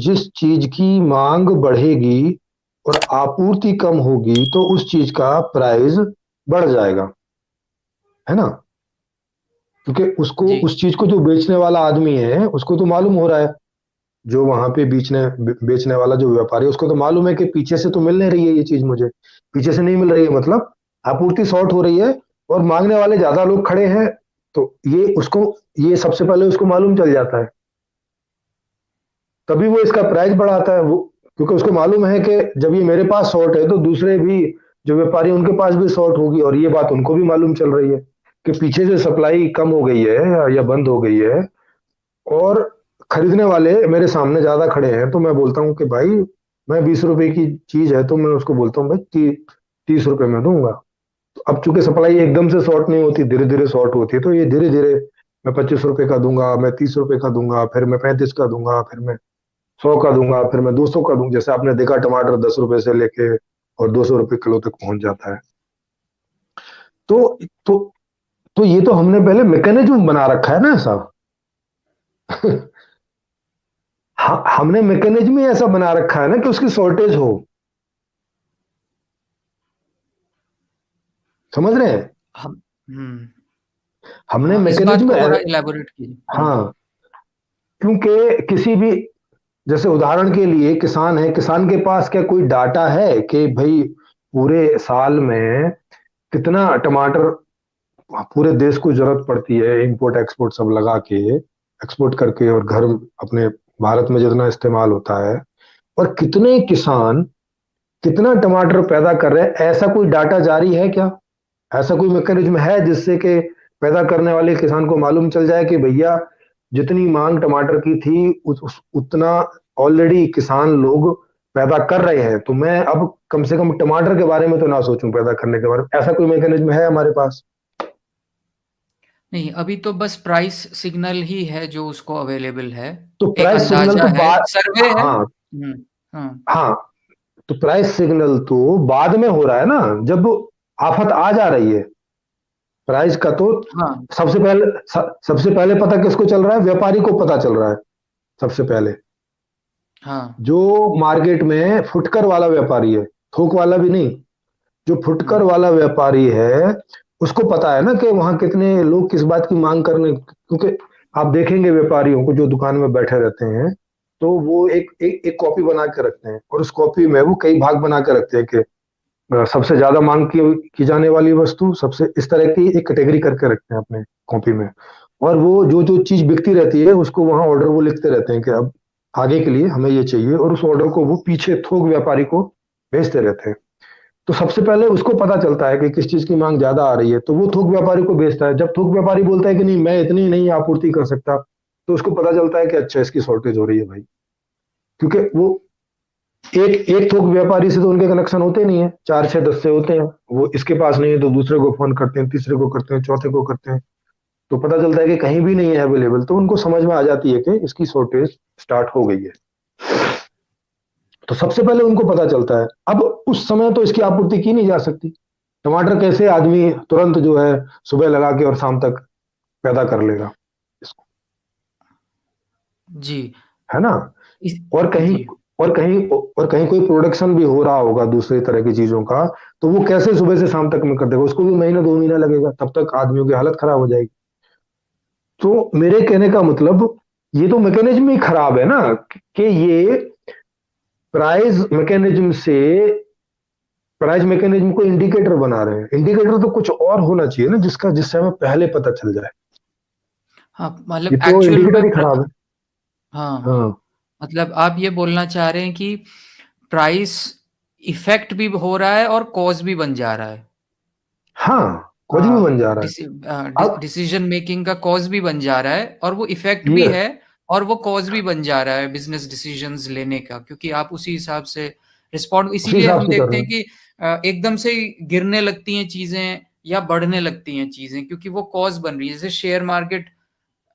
जिस चीज की मांग बढ़ेगी और आपूर्ति कम होगी तो उस चीज का प्राइस बढ़ जाएगा, है ना। क्योंकि उसको, जी उस चीज को जो बेचने वाला आदमी है उसको तो मालूम हो रहा है, जो वहां पे बेचने वाला जो व्यापारी है उसको तो मालूम है कि पीछे से तो मिल नहीं रही है ये चीज मुझे, पीछे से नहीं मिल रही है, मतलब आपूर्ति शॉर्ट हो रही है और मांगने वाले ज्यादा लोग खड़े हैं। तो ये उसको, ये सबसे पहले उसको मालूम चल जाता है, तभी वो इसका प्राइस बढ़ाता है वो, क्योंकि उसको मालूम है कि जब ये मेरे पास शॉर्ट है तो दूसरे भी जो व्यापारी उनके पास भी शॉर्ट होगी, और ये बात उनको भी मालूम चल रही है कि पीछे से सप्लाई कम हो गई है या बंद हो गई है, और खरीदने वाले मेरे सामने ज्यादा खड़े हैं। तो मैं बोलता हूँ कि भाई, मैं 20 रुपए की चीज है तो मैं उसको बोलता हूँ भाई 30 रुपए में दूंगा। तो अब चूंकि सप्लाई एकदम से शॉर्ट नहीं होती, धीरे धीरे शॉर्ट होती है, तो ये धीरे धीरे मैं 25 रुपए का दूंगा, मैं 30 रुपए का दूंगा, फिर मैं 35 का दूंगा, फिर मैं 100 का दूंगा, फिर मैं 200 का दूंगा। जैसे आपने देखा टमाटर 10 रुपए से लेके और 200 रुपए किलो तक पहुंच जाता है। तो तो तो ये तो हमने पहले मैकेनिज्म बना रखा है ना ऐसा। हमने मैकेनिज्म ही ऐसा बना रखा है ना कि उसकी शॉर्टेज हो। समझ रहे हैं। हम हम्म हमने हाँ, इस बात मैकेनिज्म, को थोड़ा इलेबोरेट कीजिए। हाँ, क्योंकि किसी भी, जैसे उदाहरण के लिए किसान है, किसान के पास क्या कोई डाटा है कि भाई पूरे साल में कितना टमाटर पूरे देश को जरूरत पड़ती है, इंपोर्ट एक्सपोर्ट सब लगा के, एक्सपोर्ट करके, और घर अपने भारत में जितना इस्तेमाल होता है, और कितने किसान कितना टमाटर पैदा कर रहे हैं, ऐसा कोई डाटा जारी है क्या? ऐसा कोई मैकेनिज्म है जिससे कि पैदा करने वाले किसान को मालूम चल जाए कि भैया जितनी मांग टमाटर की थी उतना ऑलरेडी किसान लोग पैदा कर रहे हैं, तो मैं अब कम से कम टमाटर के बारे में तो ना सोचूं पैदा करने के बारे में। ऐसा कोई मैकेनिज्म है हमारे पास? नहीं, अभी तो बस प्राइस सिग्नल ही है जो उसको अवेलेबल है। तो एक प्राइस सिग्नल अंदाजा तो है, बाद, सर्वे है। हाँ, हाँ, हाँ, तो प्राइस सिग्नल तो बाद में हो रहा है ना, जब आफत आ जा रही है। प्राइस का तो हाँ, सबसे पहले पता किसको चल रहा है? व्यापारी को पता चल रहा है सबसे पहले। हाँ। जो मार्केट में फुटकर वाला व्यापारी है, थोक वाला भी नहीं, जो फुटकर हुँ, वाला व्यापारी है, उसको पता है ना कि वहां कितने लोग किस बात की मांग करने, क्योंकि आप देखेंगे व्यापारियों को जो दुकान में बैठे रहते हैं, तो वो एक कॉपी बना के रखते हैं, और उस कॉपी में वो कई भाग बना के रखते हैं कि सबसे ज्यादा मांग की जाने वाली वस्तु, सबसे इस तरह की एक कैटेगरी करके रखते हैं अपने कॉपी में। और वो जो जो चीज बिकती रहती है उसको वहां ऑर्डर वो लिखते रहते हैं कि अब आगे के लिए हमें ये चाहिए, और उस ऑर्डर को वो पीछे थोक व्यापारी को भेजते रहते हैं। तो सबसे पहले उसको पता चलता है कि किस चीज की मांग ज्यादा आ रही है, तो वो थोक व्यापारी को भेजता है। जब थोक व्यापारी बोलता है कि नहीं मैं इतनी नहीं आपूर्ति कर सकता, तो उसको पता चलता है कि अच्छा इसकी शॉर्टेज हो रही है भाई। क्योंकि वो एक एक थोक व्यापारी से तो उनके कनेक्शन होते नहीं है, 4 6 10 से होते हैं। वो इसके पास नहीं है तो दूसरे को फोन करते हैं, तीसरे को करते हैं, चौथे को करते हैं, तो पता चलता है कि कहीं भी नहीं है अवेलेबल, तो उनको समझ में आ जाती है कि इसकी शॉर्टेज स्टार्ट हो गई है। तो सबसे पहले उनको पता चलता है। अब उस समय तो इसकी आपूर्ति की नहीं जा सकती। टमाटर कैसे आदमी तुरंत जो है सुबह लगा के और शाम तक पैदा कर लेगा इसको, जी। है ना। इस और कहीं जी। और कहीं कोई प्रोडक्शन भी हो रहा होगा दूसरी तरह की चीजों का, तो वो कैसे सुबह से शाम तक में कर देगा? उसको भी महीना 2 महीना लगेगा, तब तक आदमियों की हालत खराब हो जाएगी। तो मेरे कहने का मतलब, ये तो मैकेनिज्म ही खराब है ना, कि ये प्राइस मैकेनिज्म से प्राइस मैकेनिज्म को इंडिकेटर बना रहे हैं। इंडिकेटर तो कुछ और होना चाहिए ना, जिससे हमें पहले पता चल जाए। हाँ, ये मतलब तो एक्चुअल में इंडिकेटर ही खराब है। हाँ, हाँ, हाँ। मतलब आप ये बोलना चाह रहे हैं कि प्राइस इफ़ेक्ट भी हो रहा है और कॉज़ भी बन जा रहा है। हाँ, कुछ भी बन जा रहा है। अब डिसीजन मेकिंग का कॉज भी बन जा रहा है और वो इफेक्ट भी ये है, और वो कॉज भी बन जा रहा है बिजनेस डिसीजंस लेने का, क्योंकि आप उसी हिसाब से रिस्पॉन्ड, उसी इसीलिए हिसाब हम से कर देखते रहे हैं हैं। कि एकदम से ही गिरने लगती हैं चीजें या बढ़ने लगती हैं चीजें, क्योंकि वो कॉज बन रही है। जैसे शेयर मार्केट,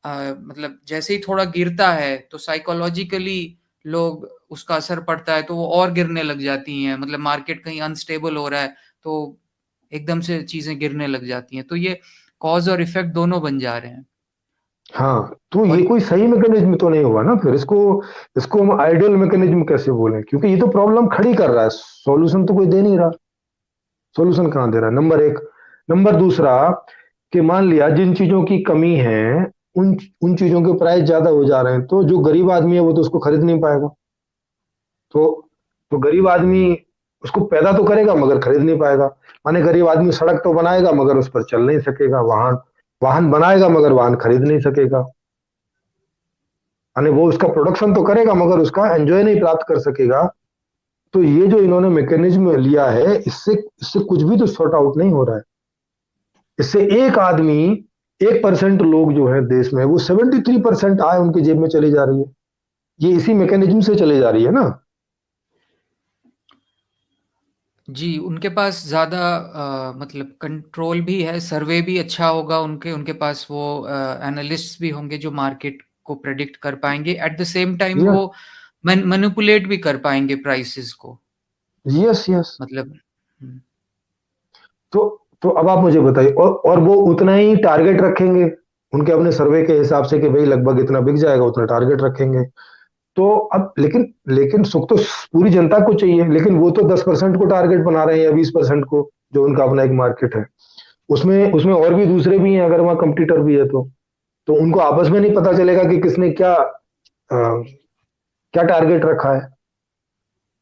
मतलब जैसे ही थोड़ा गिरता है तो साइकोलॉजिकली लोग, उसका असर पड़ता है तो वो और गिरने लग जाती हैं। मतलब मार्केट कहीं अनस्टेबल हो रहा है तो एकदम से चीजें गिरने लग जाती हैं। तो ये कॉज और इफेक्ट दोनों बन जा रहे हैं। हाँ, तो ये और कोई सही मैकेनिज्म तो नहीं हुआ ना फिर। इसको इसको हम आइडियल मैकेनिज्म कैसे बोलें, क्योंकि ये तो प्रॉब्लम खड़ी कर रहा है, सॉल्यूशन तो कोई दे नहीं रहा। सॉल्यूशन कहाँ दे रहा है, नंबर एक। नंबर दूसरा, कि मान लिया जिन चीजों की कमी है, उन उन चीजों के प्राइस ज्यादा हो जा रहे हैं, तो जो गरीब आदमी है वो तो उसको खरीद नहीं पाएगा। तो तो गरीब आदमी उसको पैदा तो करेगा मगर खरीद नहीं पाएगा। माने गरीब आदमी सड़क तो बनाएगा मगर उस पर चल नहीं सकेगा, वाहन वाहन बनाएगा मगर वाहन खरीद नहीं सकेगा। माने वो उसका प्रोडक्शन तो करेगा मगर उसका एंजॉय नहीं प्राप्त कर सकेगा। तो ये जो इन्होंने मैकेनिज्म लिया है, इससे इससे कुछ भी तो सॉर्ट आउट नहीं हो रहा है। इससे एक आदमी, 1% लोग जो है देश में, वो 73% आय उनकी जेब में चली जा रही है। ये इसी मैकेनिज्म से चली जा रही है ना। जी, उनके पास ज़्यादा मतलब कंट्रोल भी है, सर्वे भी अच्छा होगा उनके उनके पास वो एनालिस्ट्स भी होंगे जो मार्केट को प्रेडिक्ट कर पाएंगे, at the same time yes, वो मैनिपुलेट भी कर पाएंगे प्राइसेस को, यस, यस। मतलब तो तो अब आप मुझे बताइए, और वो उतना ही टारगेट रखेंगे उनके अपने सर्वे के हिसाब से, कि भाई लगभग इतना बिक जाएगा, उतना टारगेट रखेंगे। तो अब लेकिन लेकिन सुख तो पूरी जनता को चाहिए, लेकिन वो तो 10% को टारगेट बना रहे हैं या 20% को, जो उनका अपना एक मार्केट है। उसमें उसमें और भी दूसरे भी हैं, अगर वहाँ कंपटीटर भी है तो उनको आपस में नहीं पता चलेगा कि किसने क्या टारगेट रखा है।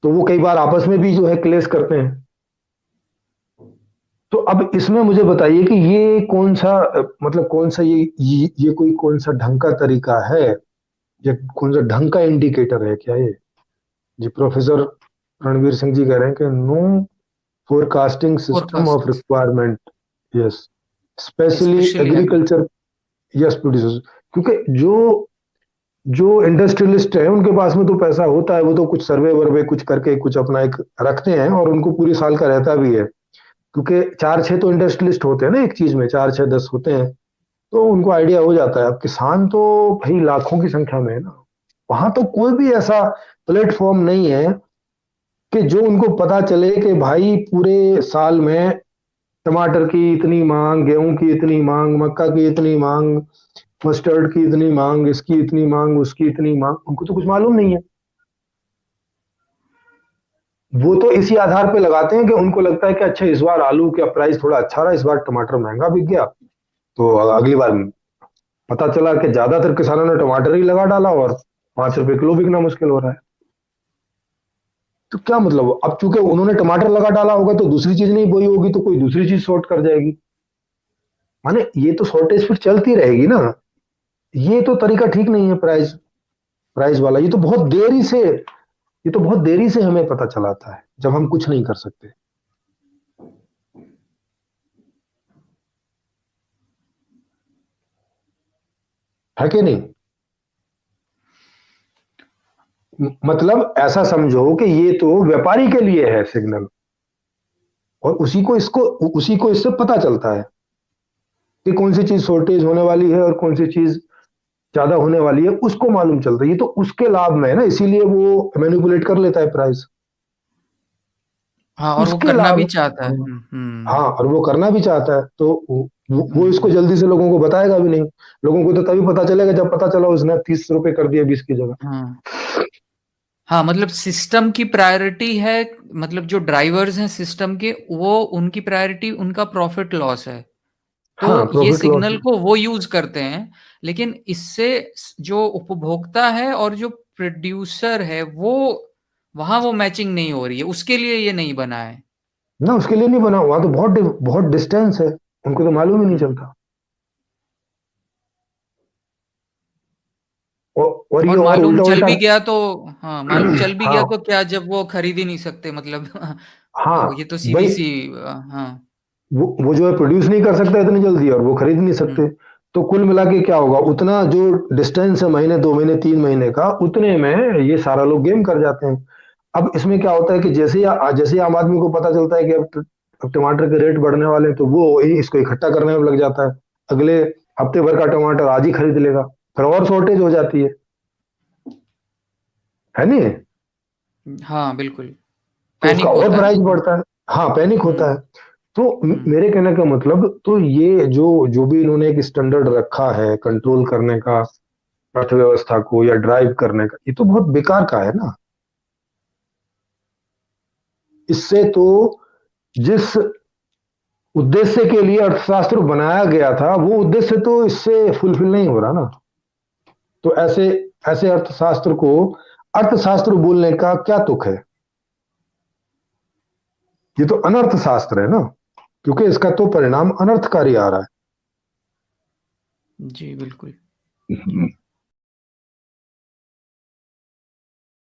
तो वो कई बार आपस में भी जो है क्लेश करते हैं। तो अब इसमें मुझे बताइए कि ये कौन सा मतलब कौन सा ये कोई कौन सा ढंग का तरीका है, या कौन सा ढंग का इंडिकेटर है क्या ये? जी प्रोफेसर रणवीर सिंह जी कह रहे हैं कि no forecasting system of forecast requirement. Yes, specially specially agriculture. Yes, producers. क्योंकि जो जो इंडस्ट्रियलिस्ट है उनके पास में तो पैसा होता है, वो तो कुछ सर्वे वर्वे कुछ करके कुछ अपना एक रखते हैं, और उनको पूरी साल का रहता भी है। क्योंकि 4-6 तो इंडस्ट्रियलिस्ट होते हैं ना एक चीज में, 4-6-10 होते हैं। तो उनको आइडिया हो जाता है। अब किसान तो भाई लाखों की संख्या में है ना। वहां तो कोई भी ऐसा प्लेटफॉर्म नहीं है कि जो उनको पता चले कि भाई पूरे साल में टमाटर की इतनी मांग, गेहूं की इतनी मांग, मक्का की इतनी मांग, मस्टर्ड की इतनी मांग, इसकी इतनी मांग, उसकी इतनी मांग, उनको तो कुछ मालूम नहीं है। वो तो इसी आधार पे लगाते हैं कि उनको लगता है कि अच्छा इस बार आलू का प्राइस थोड़ा अच्छा रहा, इस बार टमाटर महंगा बिक गया, तो अगली बार पता चला कि ज्यादातर किसानों ने टमाटर ही लगा डाला और 5 रुपए किलो बिकना मुश्किल हो रहा है। तो क्या मतलब, अब चूंकि उन्होंने टमाटर लगा डाला होगा तो दूसरी चीज नहीं बोई होगी, तो कोई दूसरी चीज शॉर्ट कर जाएगी। माने ये तो शॉर्टेज फिर चलती रहेगी ना। ये तो तरीका ठीक नहीं है, प्राइस प्राइस वाला। ये तो बहुत देरी से हमें पता चलाता है, जब हम कुछ नहीं कर सकते। है कि नहीं? मतलब ऐसा समझो कि ये तो व्यापारी के लिए है सिग्नल, और उसी को इससे पता चलता है कि कौन सी चीज शॉर्टेज होने वाली है और कौन सी चीज ज्यादा होने वाली है, उसको मालूम चलता है। ये तो उसके लाभ में है ना, इसीलिए वो मैनिपुलेट कर लेता है प्राइस। हाँ, और वो उसके करना लाभ। भी चाहता है। हाँ, और वो करना भी चाहता है, तो वो इसको हम्म, जल्दी से लोगों को बताएगा भी नहीं। लोगों को तो तभी पता चलेगा जब पता चला उसने 30 रुपए कर दिया 20 की जगह। हाँ हाँ, मतलब सिस्टम की प्रायोरिटी है, मतलब जो ड्राइवर्स हैं सिस्टम के, वो उनकी प्रायोरिटी उनका प्रॉफिट लॉस है, तो हाँ, ये प्रॉफिट लॉस। सिग्नल को वो यूज करते हैं। लेकिन इससे जो उपभोक्ता है और जो प्रोड्यूसर है, वो वहां वो मैचिंग नहीं हो रही है, उसके लिए ये नहीं बना है। ना, उसके लिए नहीं बना, वहां तो बहुत डिस्टेंस है, उनको तो मालूम ही नहीं हम्म, चलता। और ये और और मालूम उल्टा चल उल्टा। भी गया तो, हाँ, मालूम चल भी गया हाँ, तो क्या, जब वो खरीद ही नहीं सकते, मतलब हाँ ये तो सीधी भाई, सी हाँ। वो जो है प्रोड्यूस नहीं कर सकता इतनी जल्दी, और वो खरीद नहीं हम्म, सकते। तो कुल मिला के क्या होगा, उतना जो डिस्टेंस है महीने 2 महीने 3 महीने का, उतने में ये सारा लोग गेम कर जाते हैं। अब इसमें क्या होता है कि जैसे ही आम आदमी को पता चलता है कि अब टमाटर के रेट बढ़ने वाले हैं, तो वो इसको इकट्ठा करने में लग जाता है। अगले हफ्ते भर का टमाटर आज ही खरीद लेगा, फिर और शॉर्टेज हो जाती है नहीं? हाँ बिल्कुल, तो उसका पैनिक और होता है। प्राइस बढ़ता है। हाँ, पैनिक होता हम्म, है। तो मेरे कहने का मतलब, तो ये जो जो भी इन्होंने एक स्टैंडर्ड रखा है कंट्रोल करने का अर्थव्यवस्था को या ड्राइव करने का, ये तो बहुत बेकार का है ना। इससे तो जिस उद्देश्य के लिए अर्थशास्त्र बनाया गया था वो उद्देश्य तो इससे फुलफिल नहीं हो रहा ना। तो ऐसे ऐसे अर्थशास्त्र को अर्थशास्त्र बोलने का क्या तुक है? ये तो अनर्थ शास्त्र है ना, क्योंकि इसका तो परिणाम अनर्थकारी आ रहा जी बिल्कुल। है।